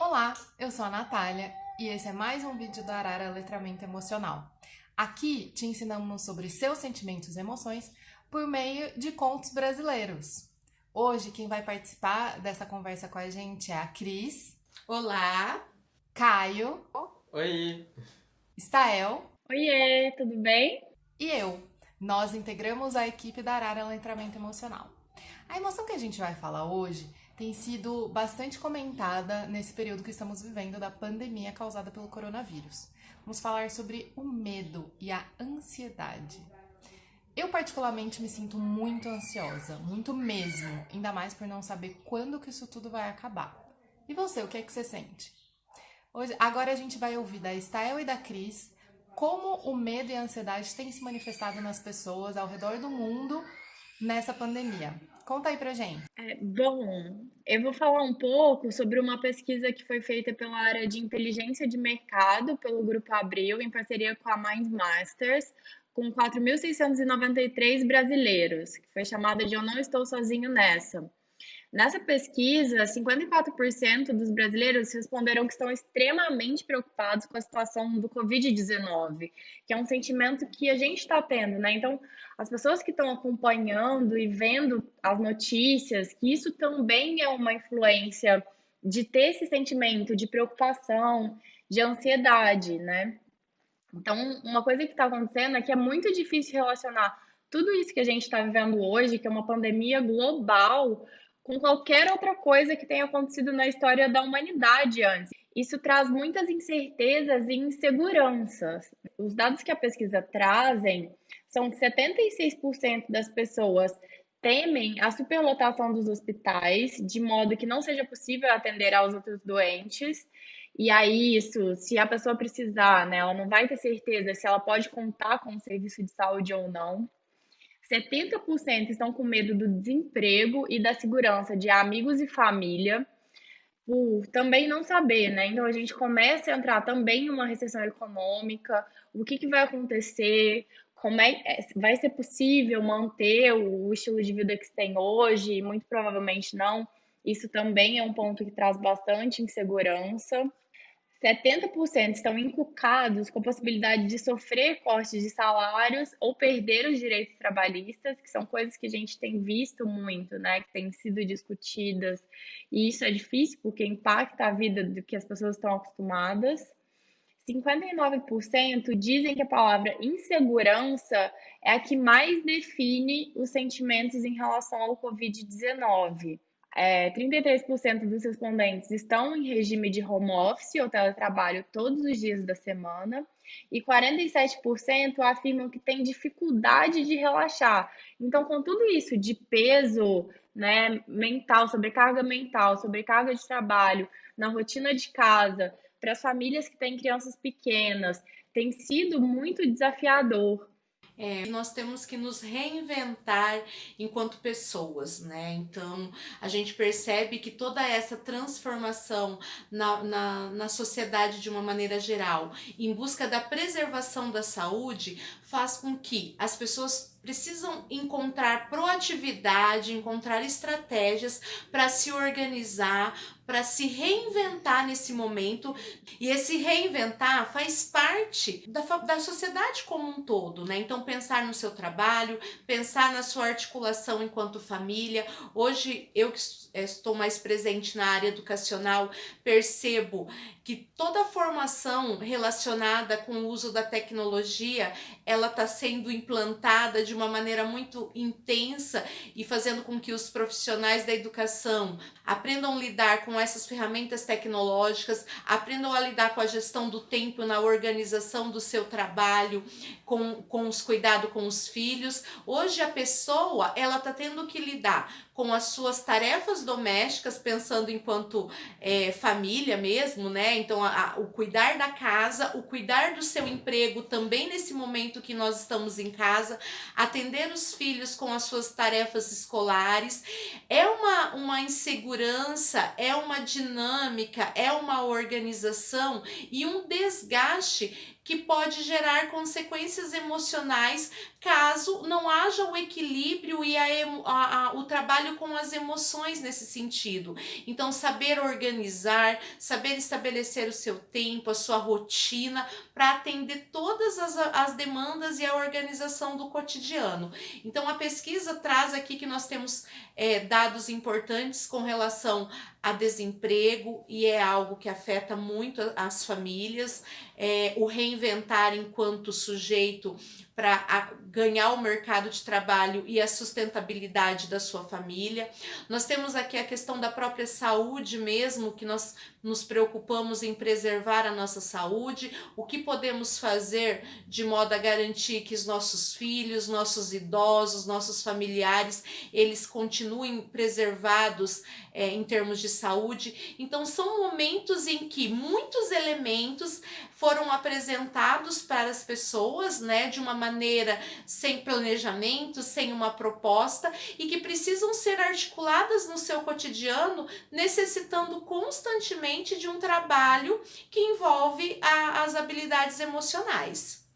Olá, eu sou a Natália e esse é mais um vídeo do Arara Letramento Emocional. Aqui te ensinamos sobre seus sentimentos e emoções por meio de contos brasileiros. Hoje quem vai participar dessa conversa com a gente é a Cris, Olá! Caio, Oi! Stael Oiê, tudo bem? e eu. Nós integramos a equipe da Arara Letramento Emocional. A emoção que a gente vai falar hoje tem sido bastante comentada nesse período que estamos vivendo da pandemia causada pelo coronavírus. Vamos falar sobre o medo e a ansiedade. Eu particularmente me sinto muito ansiosa, muito mesmo, ainda mais por não saber quando que isso tudo vai acabar. E você, o que é que você sente? Agora a gente vai ouvir da Stael e da Cris como o medo e a ansiedade têm se manifestado nas pessoas ao redor do mundo nessa pandemia. Conta aí pra gente. Bom, eu vou falar um pouco sobre uma pesquisa que foi feita pela área de inteligência de mercado, pelo Grupo Abril, em parceria com a Mindmasters, com 4.693 brasileiros, que foi chamada de Eu Não Estou Sozinho Nessa. Nessa pesquisa, 54% dos brasileiros responderam que estão extremamente preocupados com a situação do Covid-19, que é um sentimento que a gente está tendo, né? Então, as pessoas que estão acompanhando e vendo as notícias, que isso também é uma influência de ter esse sentimento de preocupação, de ansiedade, né? Então, uma coisa que está acontecendo é que é muito difícil relacionar tudo isso que a gente está vivendo hoje, que é uma pandemia global, com qualquer outra coisa que tenha acontecido na história da humanidade antes. Isso traz muitas incertezas e inseguranças. Os dados que a pesquisa trazem são que 76% das pessoas temem a superlotação dos hospitais, de modo que não seja possível atender aos outros doentes. E aí, isso, se a pessoa precisar, né, ela não vai ter certeza se ela pode contar com o serviço de saúde ou não. 70% estão com medo do desemprego e da segurança de amigos e família, por também não saber, né? Então a gente começa a entrar também em uma recessão econômica, o que vai acontecer, vai ser possível manter o estilo de vida que se tem hoje? Muito provavelmente não. Isso também é um ponto que traz bastante insegurança. 70% estão encucados com a possibilidade de sofrer cortes de salários ou perder os direitos trabalhistas, que são coisas que a gente tem visto muito, né, que têm sido discutidas, e isso é difícil porque impacta a vida do que as pessoas estão acostumadas. 59% dizem que a palavra insegurança é a que mais define os sentimentos em relação ao Covid-19. 33% dos respondentes estão em regime de home office ou teletrabalho todos os dias da semana e 47% afirmam que têm dificuldade de relaxar. Então, com tudo isso de peso, né, mental, sobrecarga de trabalho, na rotina de casa, para as famílias que têm crianças pequenas, tem sido muito desafiador. Nós temos que nos reinventar enquanto pessoas, né? Então, a gente percebe que toda essa transformação na sociedade de uma maneira geral, em busca da preservação da saúde, faz com que as pessoas precisam encontrar proatividade, encontrar estratégias para se organizar, para se reinventar nesse momento. E esse reinventar faz parte da sociedade como um todo, né? Então, pensar no seu trabalho, pensar na sua articulação enquanto família. Hoje, eu que estou mais presente na área educacional, percebo que toda a formação relacionada com o uso da tecnologia, ela está sendo implantada de uma maneira muito intensa e fazendo com que os profissionais da educação aprendam a lidar com essas ferramentas tecnológicas, aprendam a lidar com a gestão do tempo na organização do seu trabalho, com os cuidados com os filhos. Hoje a pessoa, ela está tendo que lidar com as suas tarefas domésticas, pensando enquanto família mesmo, né? Então, o cuidar da casa, o cuidar do seu emprego também nesse momento que nós estamos em casa, atender os filhos com as suas tarefas escolares. É uma insegurança, é uma dinâmica, é uma organização e um desgaste que pode gerar consequências emocionais caso não haja o equilíbrio e o trabalho trabalho com as emoções nesse sentido. Então, saber organizar, saber estabelecer o seu tempo, a sua rotina, para atender todas as demandas e a organização do cotidiano. Então, a pesquisa traz aqui que nós temos dados importantes com relação a desemprego, e é algo que afeta muito as famílias, o reinventar enquanto sujeito para ganhar o mercado de trabalho e a sustentabilidade da sua família. Nós temos aqui a questão da própria saúde mesmo, que nós nos preocupamos em preservar a nossa saúde, o que podemos fazer de modo a garantir que os nossos filhos, nossos idosos, nossos familiares, eles continuem preservados em termos de saúde. Então são momentos em que muitos elementos foram apresentados para as pessoas, né, de uma maneira sem planejamento, sem uma proposta, e que precisam ser articuladas no seu cotidiano, necessitando constantemente de um trabalho que envolve as habilidades emocionais.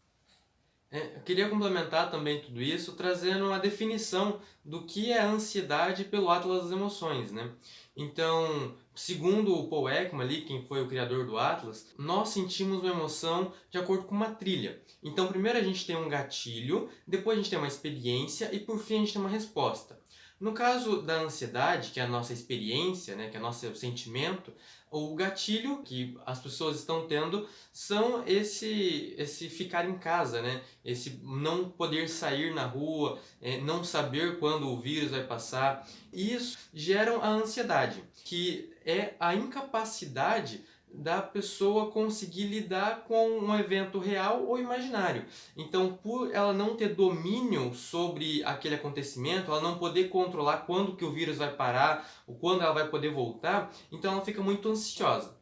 Eu queria complementar também tudo isso trazendo uma definição do que é a ansiedade pelo Atlas das Emoções, né? Então, segundo o Paul Ekman, ali, quem foi o criador do Atlas, nós sentimos uma emoção de acordo com uma trilha. Então, primeiro a gente tem um gatilho, depois a gente tem uma experiência e por fim a gente tem uma resposta. No caso da ansiedade, que é a nossa experiência, né, que é o nosso sentimento, o gatilho que as pessoas estão tendo são esse ficar em casa, né? Esse não poder sair na rua, não saber quando o vírus vai passar. E isso gera a ansiedade, que é a incapacidade da pessoa conseguir lidar com um evento real ou imaginário. Então, por ela não ter domínio sobre aquele acontecimento, ela não poder controlar quando que o vírus vai parar, ou quando ela vai poder voltar, então ela fica muito ansiosa.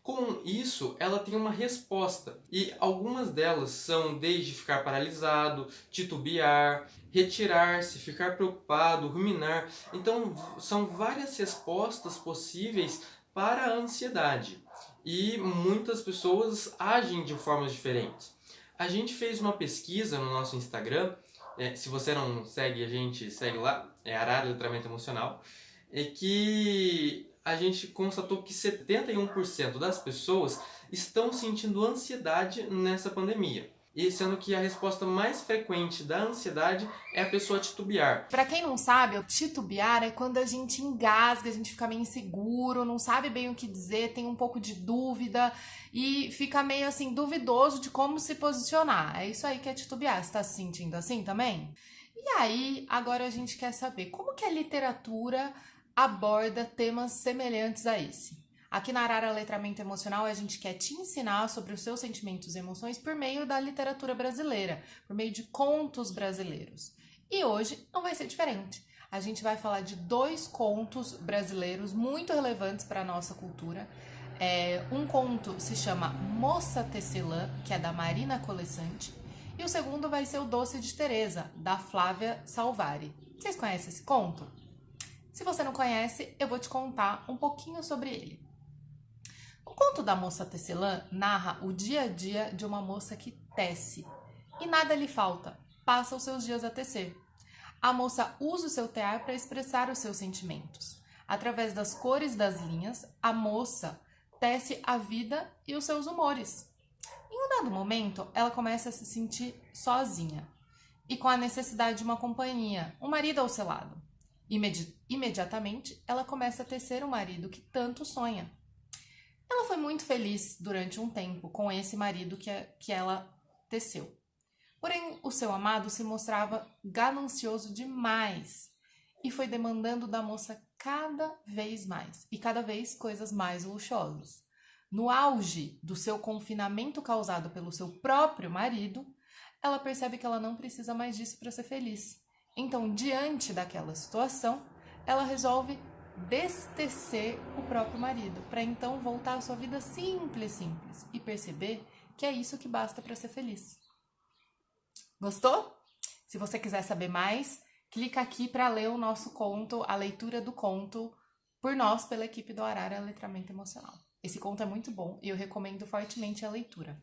Com isso, ela tem uma resposta, e algumas delas são desde ficar paralisado, titubear, retirar-se, ficar preocupado, ruminar. Então, são várias respostas possíveis para a ansiedade. E muitas pessoas agem de formas diferentes. A gente fez uma pesquisa no nosso Instagram, se você não segue a gente, segue lá, é Arara Letramento Emocional, que a gente constatou que 71% das pessoas estão sentindo ansiedade nessa pandemia. E sendo que a resposta mais frequente da ansiedade é a pessoa titubear. Pra quem não sabe, o titubear é quando a gente engasga, a gente fica meio inseguro, não sabe bem o que dizer, tem um pouco de dúvida e fica meio assim duvidoso de como se posicionar. É isso aí que é titubear. Você tá se sentindo assim também? E aí, agora a gente quer saber como que a literatura aborda temas semelhantes a esse. Aqui na Arara Letramento Emocional, a gente quer te ensinar sobre os seus sentimentos e emoções por meio da literatura brasileira, por meio de contos brasileiros. E hoje não vai ser diferente. A gente vai falar de 2 contos brasileiros muito relevantes para a nossa cultura. Um conto se chama Moça Tecelã, que é da Marina Colasanti, e o segundo vai ser O Doce de Teresa, da Flávia Salvari. Vocês conhecem esse conto? Se você não conhece, eu vou te contar um pouquinho sobre ele. O conto da Moça Tecelã narra o dia a dia de uma moça que tece e nada lhe falta, passa os seus dias a tecer. A moça usa o seu tear para expressar os seus sentimentos. Através das cores das linhas, a moça tece a vida e os seus humores. Em um dado momento, ela começa a se sentir sozinha e com a necessidade de uma companhia, um marido ao seu lado. Imediatamente, ela começa a tecer o marido que tanto sonha. Ela foi muito feliz durante um tempo com esse marido que ela teceu. Porém, o seu amado se mostrava ganancioso demais e foi demandando da moça cada vez mais e cada vez coisas mais luxuosas. No auge do seu confinamento causado pelo seu próprio marido, ela percebe que ela não precisa mais disso para ser feliz. Então, diante daquela situação, ela resolve destecer o próprio marido, para então voltar à sua vida simples e perceber que é isso que basta para ser feliz. Gostou? Se você quiser saber mais, clica aqui para ler o nosso conto, a leitura do conto, por nós, pela equipe do Arara Letramento Emocional. Esse conto é muito bom e eu recomendo fortemente a leitura.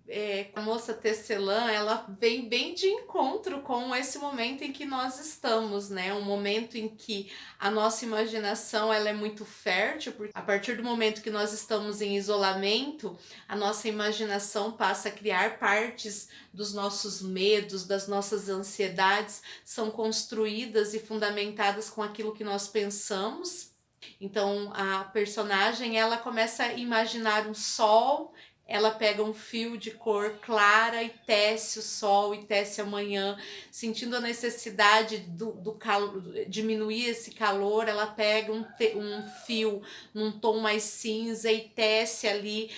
A moça tecelã, ela vem bem de encontro com esse momento em que nós estamos, né? Um momento em que a nossa imaginação ela é muito fértil, porque a partir do momento que nós estamos em isolamento, a nossa imaginação passa a criar partes dos nossos medos, das nossas ansiedades, são construídas e fundamentadas com aquilo que nós pensamos. Então a personagem ela começa a imaginar um sol, ela pega um fio de cor clara e tece o sol e tece a manhã, sentindo a necessidade do calor, diminuir esse calor, ela pega um fio num tom mais cinza e tece ali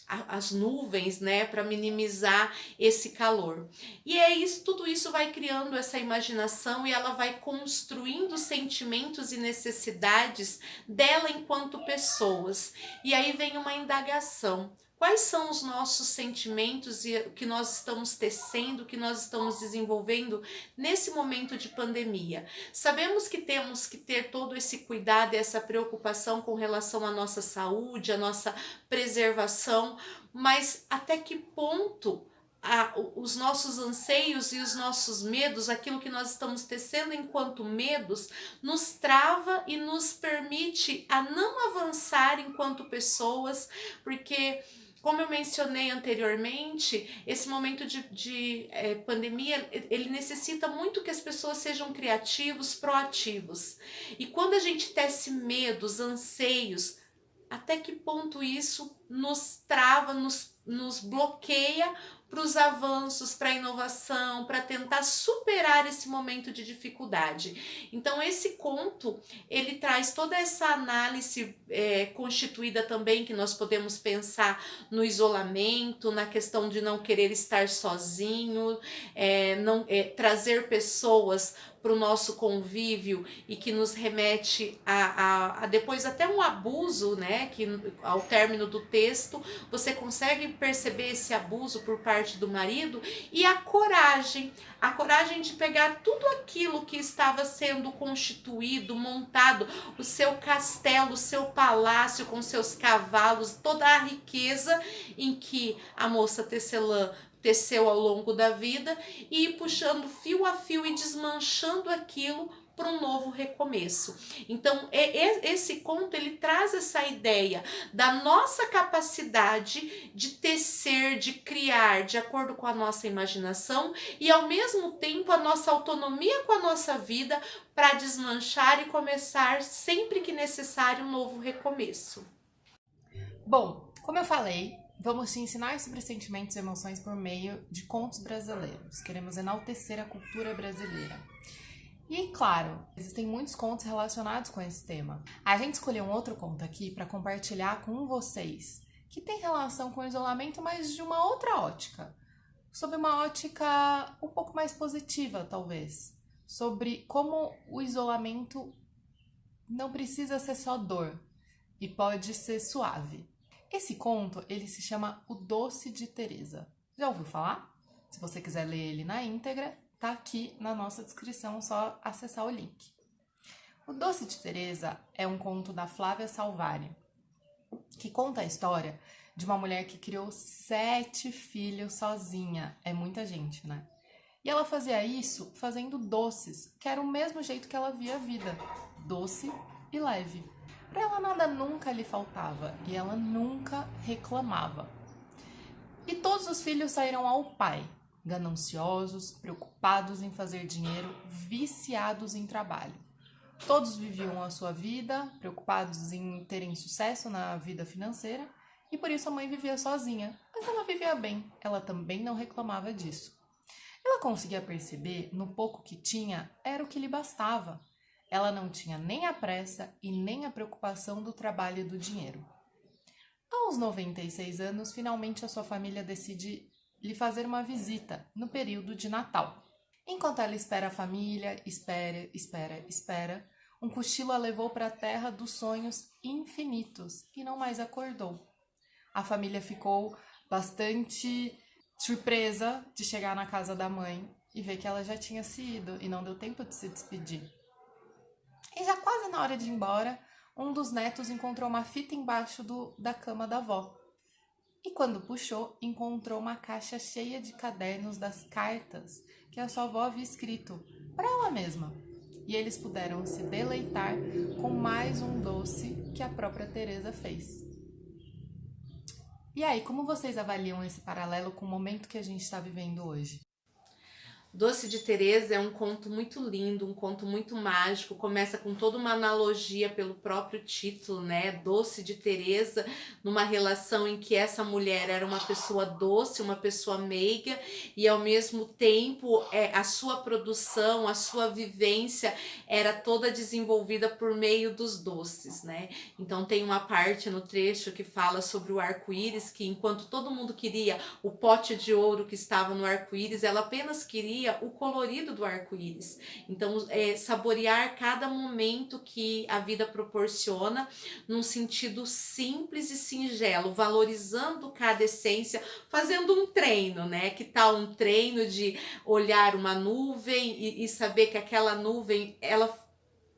as nuvens, né, para minimizar esse calor. E é isso, tudo isso vai criando essa imaginação e ela vai construindo sentimentos e necessidades dela enquanto pessoas. E aí vem uma indagação. Quais são os nossos sentimentos e o que nós estamos tecendo, o que nós estamos desenvolvendo nesse momento de pandemia? Sabemos que temos que ter todo esse cuidado e essa preocupação com relação à nossa saúde, à nossa preservação, mas até que ponto os nossos anseios e os nossos medos, aquilo que nós estamos tecendo enquanto medos, nos trava e nos permite a não avançar enquanto pessoas, porque como eu mencionei anteriormente, esse momento de pandemia, ele necessita muito que as pessoas sejam criativos, proativos. E quando a gente tece medos, anseios, até que ponto isso nos trava, nos bloqueia para os avanços, para a inovação, para tentar superar esse momento de dificuldade. Então esse conto, ele traz toda essa análise constituída também, que nós podemos pensar no isolamento, na questão de não querer estar sozinho, trazer pessoas para o nosso convívio e que nos remete a depois até um abuso, né? Que ao término do texto você consegue perceber esse abuso por parte do marido, e a coragem de pegar tudo aquilo que estava sendo constituído, montado, o seu castelo, o seu palácio com seus cavalos, toda a riqueza em que a moça tecelã teceu ao longo da vida, e ir puxando fio a fio e desmanchando aquilo para um novo recomeço. Então, esse conto ele traz essa ideia da nossa capacidade de tecer, de criar de acordo com a nossa imaginação e, ao mesmo tempo, a nossa autonomia com a nossa vida para desmanchar e começar sempre que necessário um novo recomeço. Bom, como eu falei, vamos te ensinar sobre sentimentos e emoções por meio de contos brasileiros. Queremos enaltecer a cultura brasileira. E, claro, existem muitos contos relacionados com esse tema. A gente escolheu um outro conto aqui para compartilhar com vocês, que tem relação com o isolamento, mas de uma outra ótica. Sob uma ótica um pouco mais positiva, talvez. Sobre como o isolamento não precisa ser só dor e pode ser suave. Esse conto, ele se chama O Doce de Teresa. Já ouviu falar? Se você quiser ler ele na íntegra, tá aqui na nossa descrição, só acessar o link. O Doce de Teresa é um conto da Flávia Salvari, que conta a história de uma mulher que criou 7 filhos sozinha. É muita gente, né? E ela fazia isso fazendo doces, que era o mesmo jeito que ela via a vida, doce e leve. Para ela nada nunca lhe faltava e ela nunca reclamava. E todos os filhos saíram ao pai, gananciosos, preocupados em fazer dinheiro, viciados em trabalho. Todos viviam a sua vida, preocupados em terem sucesso na vida financeira, e por isso a mãe vivia sozinha, mas ela vivia bem, ela também não reclamava disso. Ela conseguia perceber, no pouco que tinha, era o que lhe bastava. Ela não tinha nem a pressa e nem a preocupação do trabalho e do dinheiro. Aos 96 anos, finalmente a sua família decide lhe fazer uma visita no período de Natal. Enquanto ela espera a família, espera, um cochilo a levou para a terra dos sonhos infinitos e não mais acordou. A família ficou bastante surpresa de chegar na casa da mãe e ver que ela já tinha se ido e não deu tempo de se despedir. E já quase na hora de ir embora, um dos netos encontrou uma fita embaixo da cama da avó. E quando puxou, encontrou uma caixa cheia de cadernos das cartas que a sua avó havia escrito para ela mesma. E eles puderam se deleitar com mais um doce que a própria Teresa fez. E aí, como vocês avaliam esse paralelo com o momento que a gente está vivendo hoje? Doce de Teresa é um conto muito lindo, um conto muito mágico, começa com toda uma analogia pelo próprio título, né? Doce de Teresa, numa relação em que essa mulher era uma pessoa doce, uma pessoa meiga, e ao mesmo tempo a sua produção, a sua vivência era toda desenvolvida por meio dos doces, né? Então tem uma parte no trecho que fala sobre o arco-íris, que enquanto todo mundo queria o pote de ouro que estava no arco-íris, ela apenas queria o colorido do arco-íris. Então, saborear cada momento que a vida proporciona num sentido simples e singelo, valorizando cada essência, fazendo um treino, né? Que tal um treino de olhar uma nuvem e saber que aquela nuvem, ela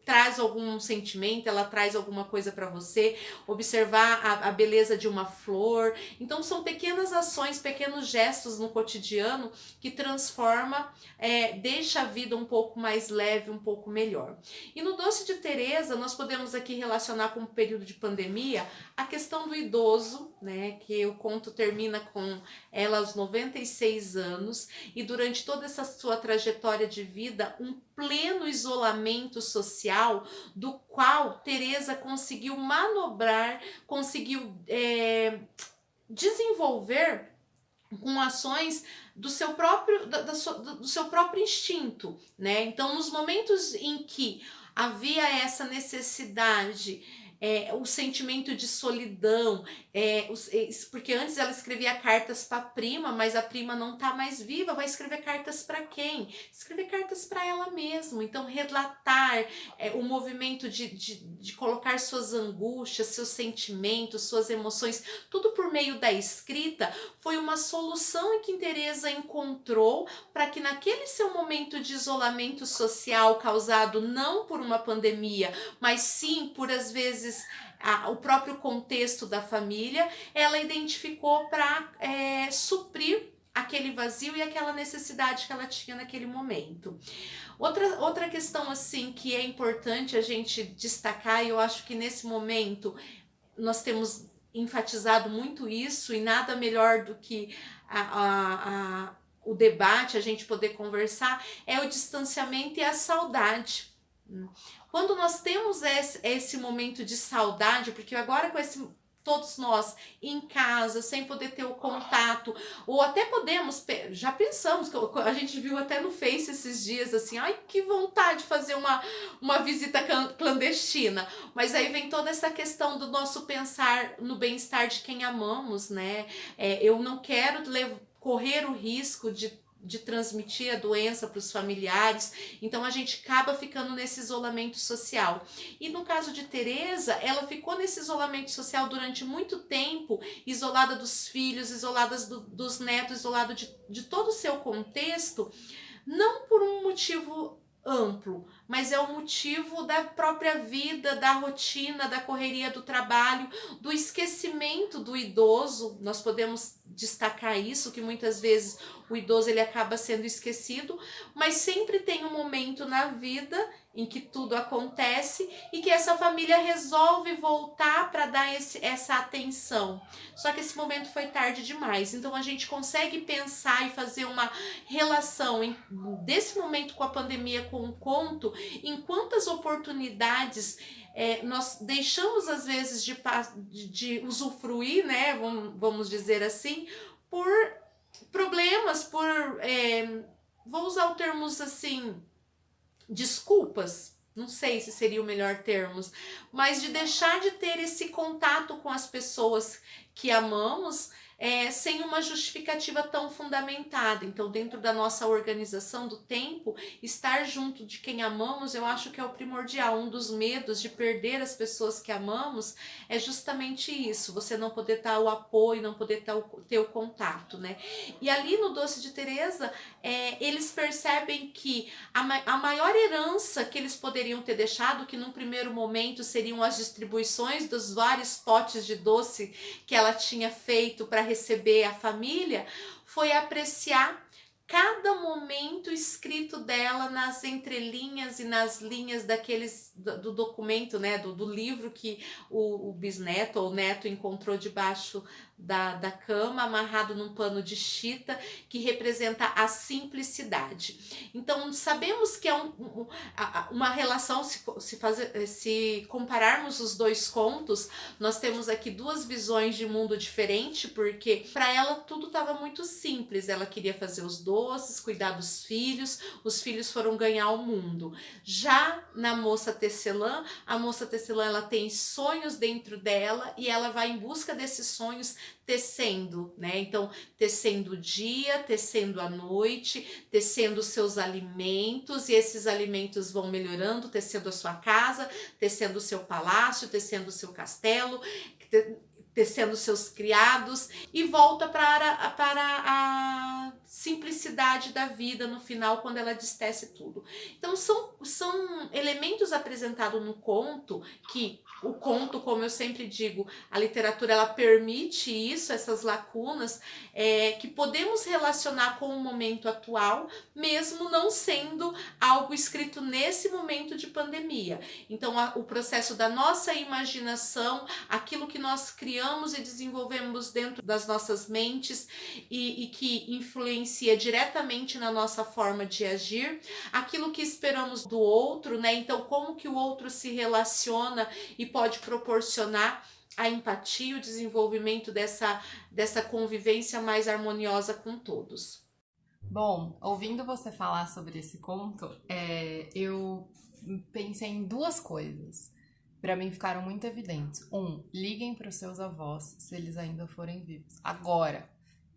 traz algum sentimento, ela traz alguma coisa para você, observar a beleza de uma flor. Então são pequenas ações, pequenos gestos no cotidiano que transforma, deixa a vida um pouco mais leve, um pouco melhor. E no Doce de Teresa, nós podemos aqui relacionar com o período de pandemia a questão do idoso, né, que o conto termina com ela aos 96 anos e durante toda essa sua trajetória de vida, um pleno isolamento social do qual Teresa conseguiu manobrar, conseguiu desenvolver com ações do seu próprio, do seu próprio instinto, né? Então, nos momentos em que havia essa necessidade, o sentimento de solidão, porque antes ela escrevia cartas para a prima, mas a prima não está mais viva, vai escrever cartas para quem? Escrever cartas para ela mesma. Então, relatar o movimento de colocar suas angústias, seus sentimentos, suas emoções, tudo por meio da escrita, foi uma solução em que Teresa encontrou para que naquele seu momento de isolamento social causado não por uma pandemia, mas sim por, às vezes, o próprio contexto da família, ela identificou para suprir aquele vazio e aquela necessidade que ela tinha naquele momento. Outra questão assim que é importante a gente destacar, e eu acho que nesse momento nós temos enfatizado muito isso, e nada melhor do que o debate, a gente poder conversar, é o distanciamento e a saudade. Quando nós temos esse momento de saudade, porque agora com todos nós em casa, sem poder ter o contato, ou até podemos, já pensamos, a gente viu até no Face esses dias, assim, ai, que vontade de fazer uma visita clandestina, mas aí vem toda essa questão do nosso pensar no bem-estar de quem amamos, né? Eu não quero correr o risco de transmitir a doença para os familiares, então a gente acaba ficando nesse isolamento social. E no caso de Teresa, ela ficou nesse isolamento social durante muito tempo, isolada dos filhos, isolada dos netos, isolada de todo o seu contexto, não por um motivo amplo, mas é o motivo da própria vida, da rotina, da correria do trabalho, do esquecimento do idoso. Nós podemos destacar isso, que muitas vezes o idoso ele acaba sendo esquecido, mas sempre tem um momento na vida em que tudo acontece e que essa família resolve voltar para dar essa atenção. Só que esse momento foi tarde demais, então a gente consegue pensar e fazer uma relação desse momento com a pandemia, com o conto, em quantas oportunidades nós deixamos às vezes de usufruir, né, vamos dizer assim, por problemas, vou usar o termos assim, desculpas, não sei se seria o melhor termos, mas de deixar de ter esse contato com as pessoas que amamos, sem uma justificativa tão fundamentada. Então, dentro da nossa organização do tempo, estar junto de quem amamos, eu acho que é o primordial. Um dos medos de perder as pessoas que amamos é justamente isso, você não poder dar o apoio, não poder ter o contato, né? E ali no Doce de Teresa, eles percebem que a maior herança que eles poderiam ter deixado, que num primeiro momento seriam as distribuições dos vários potes de doce que ela tinha feito para receber a família, foi apreciar cada momento escrito dela nas entrelinhas e nas linhas do documento, né, do livro que o bisneto ou neto encontrou debaixo da cama, amarrado num pano de chita, que representa a simplicidade. Então, sabemos que é uma relação, se compararmos os dois contos, nós temos aqui duas visões de mundo diferente, porque para ela tudo estava muito simples, ela queria fazer os doces, cuidar dos filhos, os filhos foram ganhar o mundo. Já na moça tecelã, a moça tecelã ela tem sonhos dentro dela e ela vai em busca desses sonhos tecendo, né? Então, tecendo o dia, tecendo a noite, tecendo os seus alimentos, e esses alimentos vão melhorando, tecendo a sua casa, tecendo o seu palácio, tecendo o seu castelo, tecendo seus criados, e volta para a simplicidade da vida no final, quando ela destece tudo. Então são elementos apresentados no conto, que o conto, como eu sempre digo, a literatura ela permite isso, essas lacunas, que podemos relacionar com o momento atual, mesmo não sendo algo escrito nesse momento de pandemia. Então o processo da nossa imaginação, aquilo que nós criamos e desenvolvemos dentro das nossas mentes e que influencia diretamente na nossa forma de agir, aquilo que esperamos do outro, né? Então, como que o outro se relaciona e pode proporcionar a empatia, o desenvolvimento dessa convivência mais harmoniosa com todos. Bom, ouvindo você falar sobre esse conto, eu pensei em duas coisas. Para mim ficaram muito evidentes. Liguem para os seus avós se eles ainda forem vivos. Agora,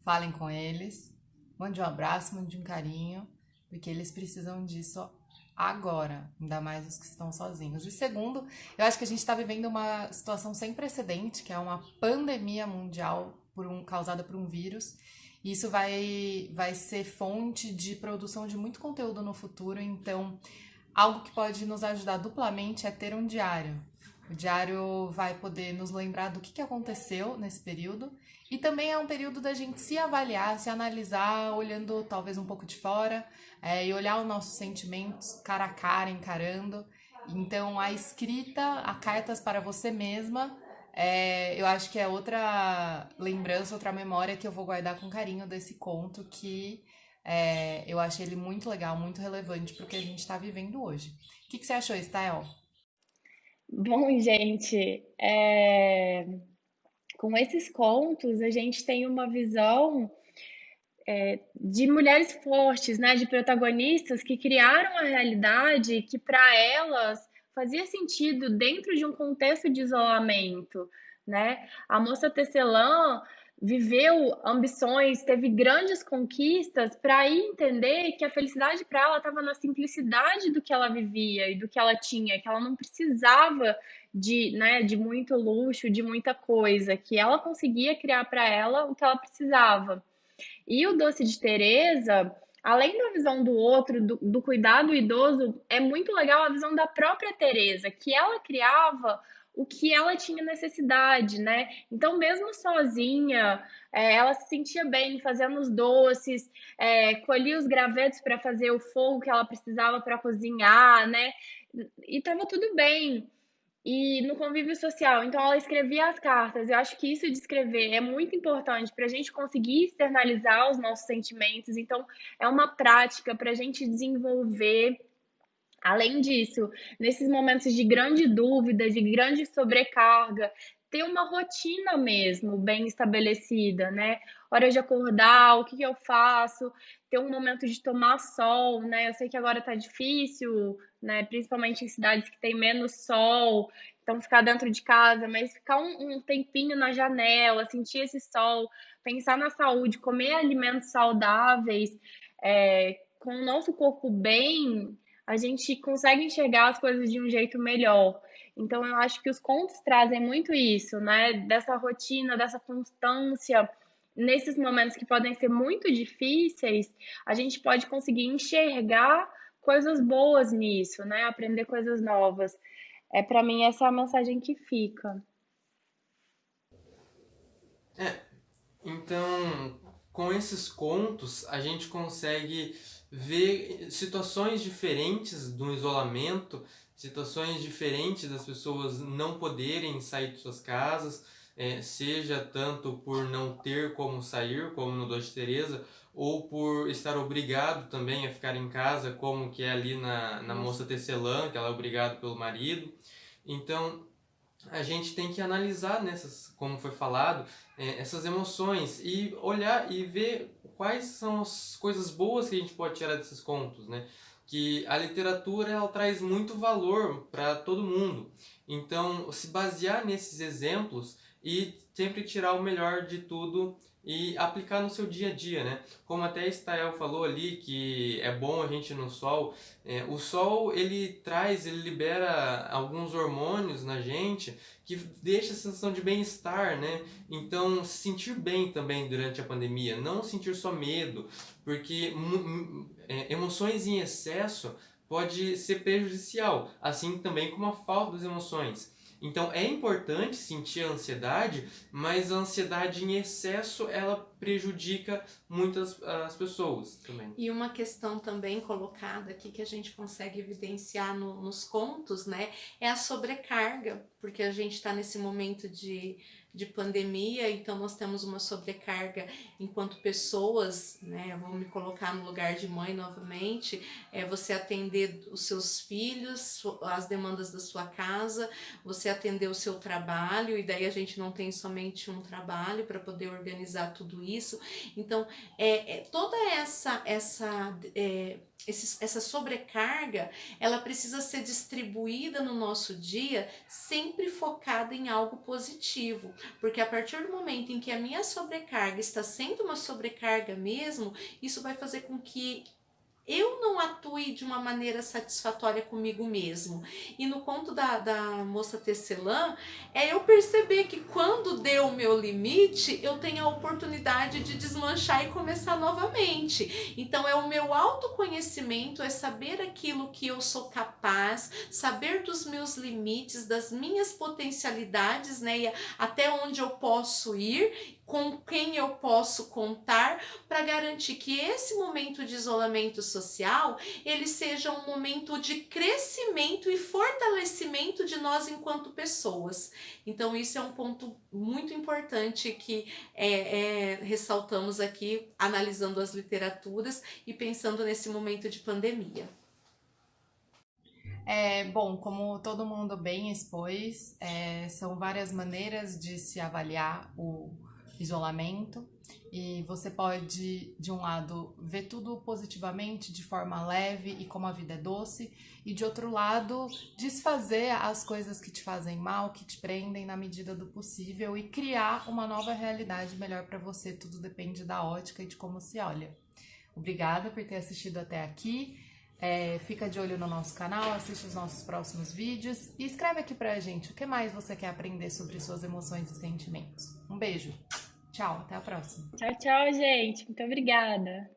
falem com eles, mande um abraço, mande um carinho, porque eles precisam disso agora, ainda mais os que estão sozinhos. E segundo, eu acho que a gente está vivendo uma situação sem precedente, que é uma pandemia mundial causada por um vírus. E isso vai ser fonte de produção de muito conteúdo no futuro, então algo que pode nos ajudar duplamente é ter um diário. O diário vai poder nos lembrar do que aconteceu nesse período, e também é um período da gente se avaliar, se analisar, olhando talvez um pouco de fora, e olhar os nossos sentimentos cara a cara, encarando. Então a escrita, a cartas para você mesma, eu acho que é outra lembrança, outra memória que eu vou guardar com carinho desse conto, que eu achei ele muito legal, muito relevante para o que a gente está vivendo hoje. O que você achou, Stael? Bom, gente, com esses contos a gente tem uma visão de mulheres fortes, né, de protagonistas que criaram a realidade que para elas fazia sentido dentro de um contexto de isolamento, né? A moça tecelã viveu ambições, teve grandes conquistas para entender que a felicidade para ela estava na simplicidade do que ela vivia e do que ela tinha, que ela não precisava de muito luxo, de muita coisa, que ela conseguia criar para ela o que ela precisava. E o Doce de Teresa, além da visão do outro, do cuidado idoso, é muito legal a visão da própria Teresa, que ela criava o que ela tinha necessidade, né? Então, mesmo sozinha, ela se sentia bem fazendo os doces, colhia os gravetos para fazer o fogo que ela precisava para cozinhar, né? E estava tudo bem. E no convívio social, então ela escrevia as cartas. Eu acho que isso de escrever é muito importante para a gente conseguir externalizar os nossos sentimentos. Então, é uma prática para a gente desenvolver. Além disso, nesses momentos de grande dúvida, de grande sobrecarga, ter uma rotina mesmo bem estabelecida, né? Hora de acordar, o que que eu faço? Ter um momento de tomar sol, né? Eu sei que agora tá difícil, né? Principalmente em cidades que tem menos sol. então ficar dentro de casa, mas ficar um tempinho na janela, sentir esse sol, pensar na saúde, comer alimentos saudáveis, com o nosso corpo bem, a gente consegue enxergar as coisas de um jeito melhor. Então, eu acho que os contos trazem muito isso, né? Dessa rotina, dessa constância. Nesses momentos que podem ser muito difíceis, a gente pode conseguir enxergar coisas boas nisso, né? Aprender coisas novas. Para mim, essa é a mensagem que fica. Então, com esses contos, a gente consegue ver situações diferentes do isolamento, situações diferentes das pessoas não poderem sair de suas casas, seja tanto por não ter como sair, como no Dor de Teresa, ou por estar obrigado também a ficar em casa, como que é ali na Moça Tecelã, que ela é obrigada pelo marido. Então, a gente tem que analisar nessas, como foi falado, essas emoções e olhar e ver quais são as coisas boas que a gente pode tirar desses contos, né? Que a literatura ela traz muito valor para todo mundo. Então, se basear nesses exemplos e sempre tirar o melhor de tudo e aplicar no seu dia a dia, né? Como até a Estael falou ali que é bom a gente ir no sol, o sol ele libera alguns hormônios na gente que deixa a sensação de bem-estar, né? Então, se sentir bem também durante a pandemia, não sentir só medo, porque emoções em excesso pode ser prejudicial, assim também como a falta das emoções. Então é importante sentir a ansiedade, mas a ansiedade em excesso ela prejudica muitas as pessoas também. E uma questão também colocada aqui que a gente consegue evidenciar nos contos, né, é a sobrecarga, porque a gente está nesse momento de pandemia, então nós temos uma sobrecarga enquanto pessoas, né, eu vou me colocar no lugar de mãe novamente, você atender os seus filhos, as demandas da sua casa, você atender o seu trabalho, e daí a gente não tem somente um trabalho para poder organizar tudo isso, então toda essa sobrecarga, ela precisa ser distribuída no nosso dia, sempre focada em algo positivo, porque a partir do momento em que a minha sobrecarga está sendo uma sobrecarga mesmo, isso vai fazer com que eu não atue de uma maneira satisfatória comigo mesmo. E no conto da Moça Tecelã, eu perceber que quando deu o meu limite, eu tenho a oportunidade de desmanchar e começar novamente. Então é o meu autoconhecimento, é saber aquilo que eu sou capaz, saber dos meus limites, das minhas potencialidades, né? E até onde eu posso ir, com quem eu posso contar, para garantir que esse momento de isolamento social, ele seja um momento de crescimento e fortalecimento de nós enquanto pessoas. Então isso é um ponto muito importante que ressaltamos aqui, analisando as literaturas e pensando nesse momento de pandemia. Bom, como todo mundo bem expôs, são várias maneiras de se avaliar o isolamento, e você pode, de um lado, ver tudo positivamente, de forma leve e como a vida é doce, e de outro lado, desfazer as coisas que te fazem mal, que te prendem na medida do possível e criar uma nova realidade melhor para você. Tudo depende da ótica e de como se olha. Obrigada por ter assistido até aqui. Fica de olho no nosso canal, assiste os nossos próximos vídeos e escreve aqui pra gente o que mais você quer aprender sobre suas emoções e sentimentos. Um beijo! Tchau, até a próxima. Tchau, tchau, gente. Muito obrigada.